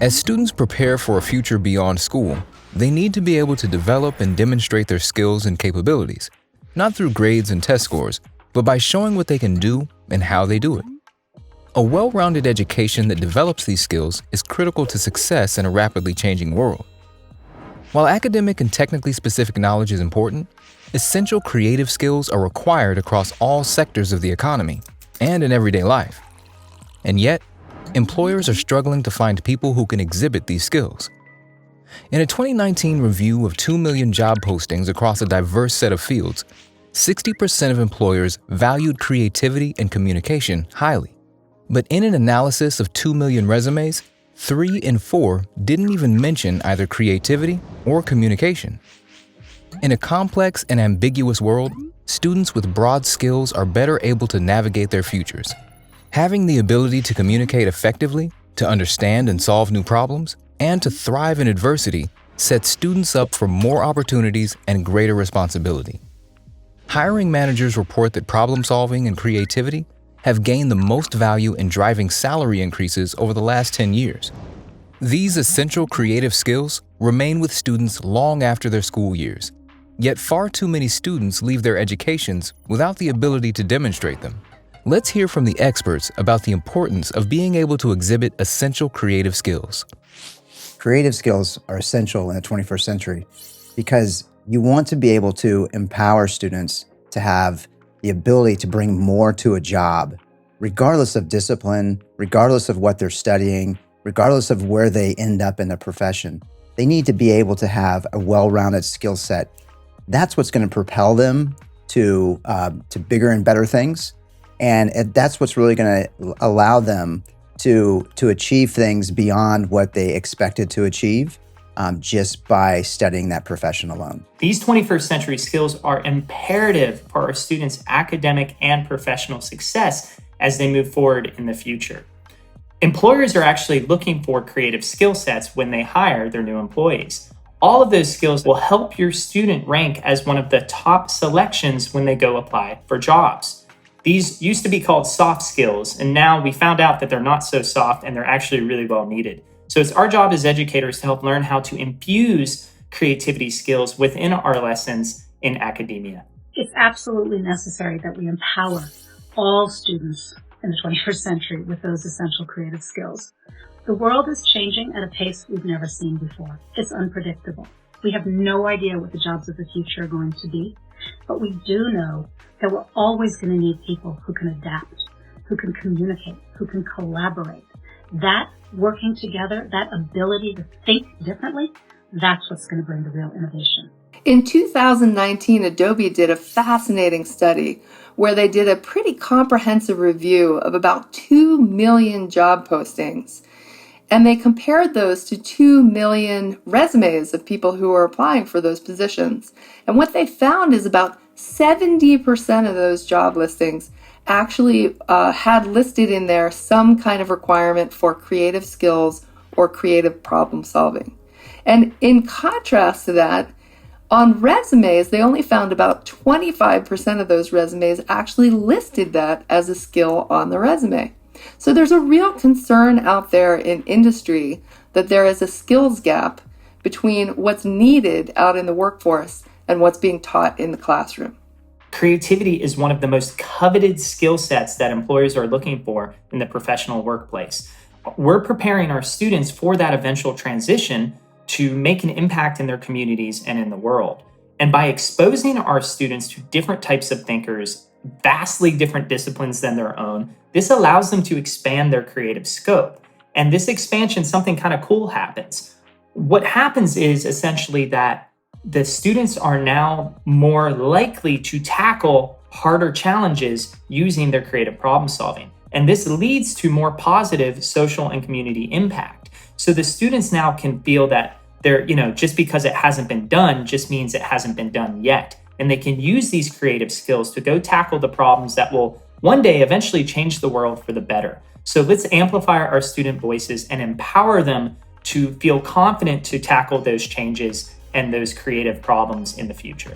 As students prepare for a future beyond school, they need to be able to develop and demonstrate their skills and capabilities, not through grades and test scores, but by showing what they can do and how they do it. A well-rounded education that develops these skills is critical to success in a rapidly changing world. While academic and technically specific knowledge is important, essential creative skills are required across all sectors of the economy and in everyday life. And yet, employers are struggling to find people who can exhibit these skills. In a 2019 review of 2 million job postings across a diverse set of fields, 60% of employers valued creativity and communication highly. But in an analysis of 2 million resumes, 3 in 4 didn't even mention either creativity or communication. In a complex and ambiguous world, students with broad skills are better able to navigate their futures. Having the ability to communicate effectively, to understand and solve new problems, and to thrive in adversity sets students up for more opportunities and greater responsibility. Hiring managers report that problem solving and creativity have gained the most value in driving salary increases over the last 10 years. These essential creative skills remain with students long after their school years, yet far too many students leave their educations without the ability to demonstrate them. Let's hear from the experts about the importance of being able to exhibit essential creative skills. Creative skills are essential in the 21st century because you want to be able to empower students to have the ability to bring more to a job, regardless of discipline, regardless of what they're studying, regardless of where they end up in the profession. They need to be able to have a well-rounded skill set. That's what's going to propel them to bigger and better things. And that's what's really going to allow them to achieve things beyond what they expected to achieve just by studying that profession alone. These 21st century skills are imperative for our students' academic and professional success as they move forward in the future. Employers are actually looking for creative skill sets when they hire their new employees. All of those skills will help your student rank as one of the top selections when they go apply for jobs. These used to be called soft skills, and now we found out that they're not so soft and they're actually really well needed. So it's our job as educators to help learn how to infuse creativity skills within our lessons in academia. It's absolutely necessary that we empower all students in the 21st century with those essential creative skills. The world is changing at a pace we've never seen before. It's unpredictable. We have no idea what the jobs of the future are going to be, but we do know that we're always going to need people who can adapt, who can communicate, who can collaborate. That working together, that ability to think differently, that's what's going to bring the real innovation. In 2019, Adobe did a fascinating study where they did a pretty comprehensive review of about 2 million job postings. And they compared those to 2 million resumes of people who were applying for those positions. And what they found is about 70% of those job listings actually had listed in there some kind of requirement for creative skills or creative problem solving. And in contrast to that, on resumes, they only found about 25% of those resumes actually listed that as a skill on the resume. So there's a real concern out there in industry that there is a skills gap between what's needed out in the workforce and what's being taught in the classroom. Creativity is one of the most coveted skill sets that employers are looking for in the professional workplace. We're preparing our students for that eventual transition to make an impact in their communities and in the world. And by exposing our students to different types of thinkers, vastly different disciplines than their own, this allows them to expand their creative scope. And this expansion, something kind of cool happens. What happens is essentially that the students are now more likely to tackle harder challenges using their creative problem solving. And this leads to more positive social and community impact. So the students now can feel that they're, just because it hasn't been done just means it hasn't been done yet. And they can use these creative skills to go tackle the problems that will one day eventually change the world for the better. So let's amplify our student voices and empower them to feel confident to tackle those changes and those creative problems in the future.